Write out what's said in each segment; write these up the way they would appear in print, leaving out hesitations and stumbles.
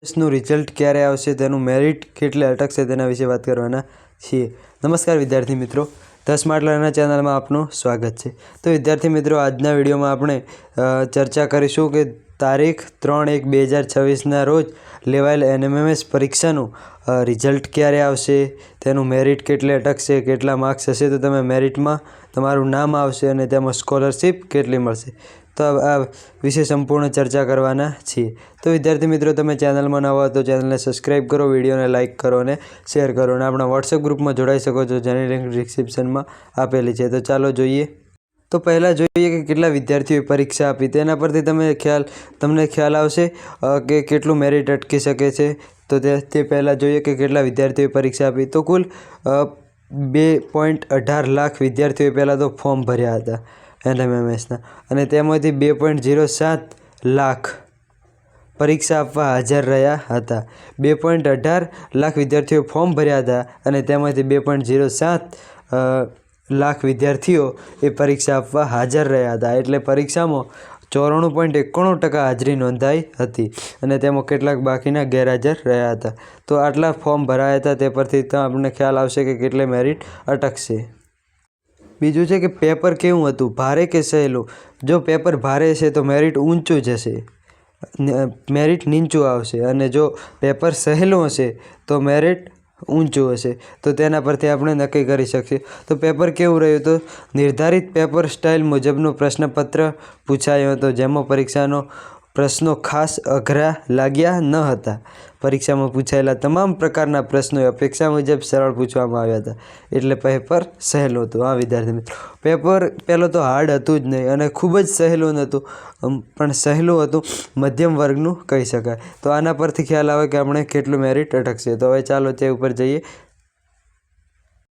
નું રિઝલ્ટ ક્યારે આવશે, તેનું મેરિટ કેટલે અટકશે તેના વિશે વાત કરવાના છીએ. નમસ્કાર વિદ્યાર્થી મિત્રો, ધ સ્માર્ટ લર્નર ચેનલમાં આપનું સ્વાગત છે. તો વિદ્યાર્થી મિત્રો, આજના વિડીયોમાં આપણે ચર્ચા કરીશું કે તારીખ 3/1/2026ના રોજ લેવાયેલ NMMS પરીક્ષાનું રિઝલ્ટ ક્યારે આવશે, તેનું મેરિટ કેટલે અટકશે, કેટલા માર્ક્સ હશે તો તમે મેરિટમાં તમારું નામ આવશે અને તેમાં સ્કોલરશિપ કેટલી મળશે. તો આ વિશે સંપૂર્ણ ચર્ચા કરવાના છીએ. તો વિદ્યાર્થી મિત્રો, તમે ચેનલમાં નવા હો તો ચેનલને સબસ્ક્રાઈબ કરો, વિડીયોને લાઇક કરો અને શેર કરો અને આપણા વોટ્સએપ ગ્રુપમાં જોડાઈ શકો છો, જેની લિંક ડિસ્ક્રિપ્શનમાં આપેલી છે. તો ચાલો જોઈએ. તો પહેલાં જોઈએ કે કેટલા વિદ્યાર્થીઓએ પરીક્ષા આપી, તેના પરથી તમને ખ્યાલ આવશે કે કેટલું મેરિટ અટકી શકે છે. તો તે પહેલાં જોઈએ કે કેટલા વિદ્યાર્થીઓએ પરીક્ષા આપી. તો કુલ 2.18 લાખ વિદ્યાર્થીઓએ પહેલાં તો ફોર્મ ભર્યા હતા NMMSના, અને તેમાંથી 2.07 લાખ પરીક્ષા આપવા હાજર રહ્યા હતા. 2.18 લાખ વિદ્યાર્થીઓ ફોર્મ ભર્યા હતા અને તેમાંથી 2.07 લાખ વિદ્યાર્થીઓ એ પરીક્ષા આપવા હાજર રહ્યા હતા. એટલે પરીક્ષામાં 94.91% હાજરી નોંધાઈ હતી અને તેમાં કેટલાક બાકીના ગેરહાજર રહ્યા હતા. તો આટલા ફોર્મ ભરાયા હતા, તે પરથી તો આપણને ખ્યાલ આવશે કે કેટલે મેરિટ અટકશે. બીજું છે કે પેપર કેવું હતું, ભારે કે સહેલું. જો પેપર ભારે છે તો મેરિટ ઊંચું જશે, મેરિટ નીચું આવશે, અને જો પેપર સહેલું હશે તો મેરિટ ઊંચું હશે. તો તેના પરથી આપણે નક્કી કરી શકીએ. તો પેપર કેવું રહ્યું, તો નિર્ધારિત પેપર સ્ટાઇલ મુજબનું પ્રશ્નપત્ર પૂછાયું હતું, જેમાં પરીક્ષાનો પ્રશ્નો ખાસ અઘરા લાગ્યા ન હતા. પરીક્ષામાં પૂછાયેલા તમામ પ્રકારના પ્રશ્નો અપેક્ષા મુજબ સરળ પૂછવામાં આવ્યા હતા, એટલે પેપર સહેલું હતું. હા વિદ્યાર્થી મિત્રો, પેપર પહેલું તો હાર્ડ હતું જ નહીં અને ખૂબ જ સહેલું નહોતું, પણ સહેલું હતું, મધ્યમ વર્ગનું કહી શકાય. તો આના પરથી ખ્યાલ આવે કે આપણે કેટલું મેરિટ અટકશે. તો હવે ચાલો તે ઉપર જઈએ.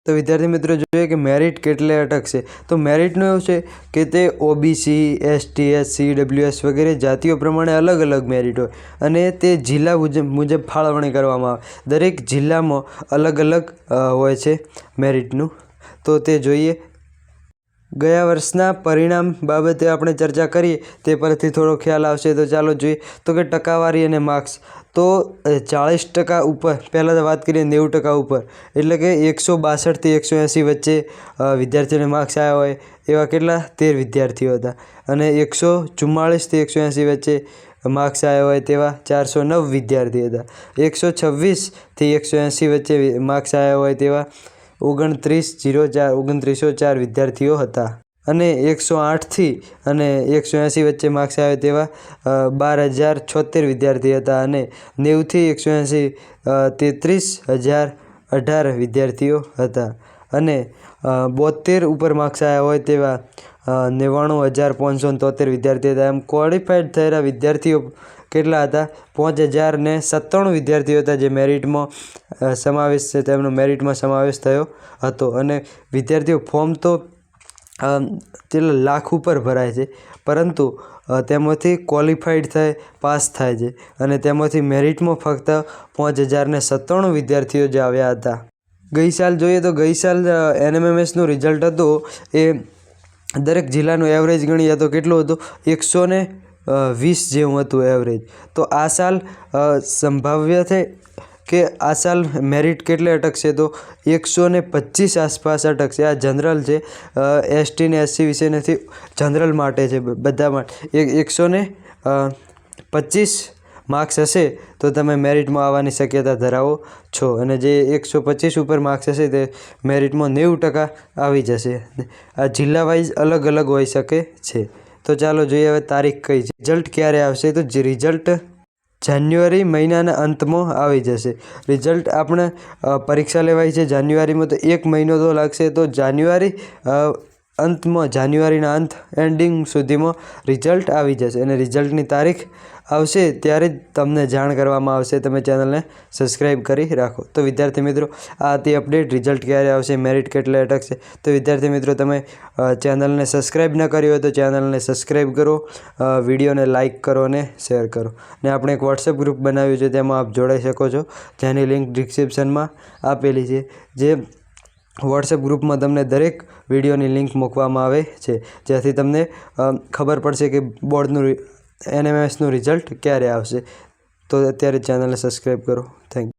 તો વિદ્યાર્થી મિત્રો, જોઈએ કે મેરિટ કેટલે અટકશે. તો મેરિટનું એવું છે કે તે OBC, ST, SC, WS વગેરે જાતિઓ પ્રમાણે અલગ અલગ મેરિટ હોય અને તે જિલ્લા મુજબ ફાળવણી કરવામાં આવે. દરેક જિલ્લામાં અલગ અલગ હોય છે મેરિટનું. તો તે જોઈએ. ગયા વર્ષના પરિણામ બાબતે આપણે ચર્ચા કરીએ, તે પરથી થોડો ખ્યાલ આવશે. તો ચાલો જોઈએ. તો કે ટકાવારી અને માર્ક્સ. તો 40% ઉપર, પહેલાં તો વાત કરીએ 90% ઉપર, એટલે કે 162 થી 180 વચ્ચે વિદ્યાર્થીઓને માર્ક્સ આવ્યા હોય એવા કેટલા 13 વિદ્યાર્થીઓ હતા, અને 144 થી 180 વચ્ચે માર્ક્સ આવ્યા હોય તેવા 409 વિદ્યાર્થી હતા. 126 થી 180 વચ્ચે માર્ક્સ આવ્યા હોય તેવા 2904 વિદ્યાર્થીઓ હતા, અને 108 થી અને 180 વચ્ચે માર્ક્સ આવ્યા તેવા 12076 વિદ્યાર્થી હતા, અને 90 થી 180 33018 વિદ્યાર્થીઓ હતા, અને 72 ઉપર માર્ક્સ આવ્યા હોય તેવા 99573 વિદ્યાર્થીઓ હતા. એમ ક્વોલિફાઈડ થયેલા વિદ્યાર્થીઓ કેટલા હતા, 5097 વિદ્યાર્થીઓ હતા, જે મેરિટમાં સમાવેશ છે, તેમનો મેરિટમાં સમાવેશ થયો હતો. અને વિદ્યાર્થીઓ ફોર્મ તો તેટલા લાખ ઉપર ભરાય છે, પરંતુ તેમાંથી ક્વોલિફાઈડ થાય, પાસ થાય છે, અને તેમાંથી મેરિટમાં ફક્ત 5097 વિદ્યાર્થીઓ જ આવ્યા હતા. ગઈ સાલ જોઈએ તો ગઈ સાલ NMMSનું રિઝલ્ટ હતું એ દરેક જિલ્લાનું એવરેજ ગણીએ તો કેટલું હતું, 120 જેવું હતું એવરેજ. તો આ સાલ સંભાવ્ય છે કે આ સાલ મેરિટ કેટલે અટકશે, તો 125 આસપાસ અટકશે. આ જનરલ છે, ST ને SC વિશે નથી, જનરલ માટે છે, બધા માટે. 125 માર્ક્સ હશે તો તમે મેરિટમાં આવવાની શક્યતા ધરાવો છો, અને જે 125 ઉપર માર્ક્સ હશે તે મેરિટમાં 90% આવી જશે. આ જિલ્લા વાઇઝ અલગ અલગ હોઈ શકે છે. તો ચાલો જોઈએ હવે તારીખ કઈ છે, રિઝલ્ટ ક્યારે આવશે. તો રિઝલ્ટ જાન્યુઆરી મહિનાના અંતમાં આવી જશે. રિઝલ્ટ આપણે પરીક્ષા લેવાય છે જાન્યુઆરીમાં, તો 1 મહિનો તો લાગશે. તો જાન્યુઆરીના અંત એન્ડિંગ સુધીમાં રિઝલ્ટ આવી જશે, અને રિઝલ્ટની તારીખ આવશે ત્યારે જ તમને જાણ કરવામાં આવશે. તમે ચેનલને સબસ્ક્રાઈબ કરી રાખો. તો વિદ્યાર્થી મિત્રો, આ હતી અપડેટ, રિઝલ્ટ ક્યારે આવશે, મેરિટ કેટલે અટકશે. તો વિદ્યાર્થી મિત્રો, તમે ચેનલને સબસ્ક્રાઈબ ન કરી હોય તો ચેનલને સબસ્ક્રાઈબ કરો, વિડીયોને લાઇક કરો અને શેર કરો. અને આપણે એક વોટ્સએપ ગ્રુપ બનાવ્યું છે, તેમાં આપ જોડાઈ શકો છો, જેની લિંક ડિસ્ક્રિપ્શનમાં આપેલી છે. જે વોટ્સએપ ગ્રુપમાં તમને દરેક વિડીયોની લિંક મૂકવામાં આવે છે, જેથી તમને ખબર પડશે કે બોર્ડનું NMMSનું રિઝલ્ટ ક્યારે આવશે. તો અત્યારે ચેનલને સબસ્ક્રાઈબ કરો. Thank you.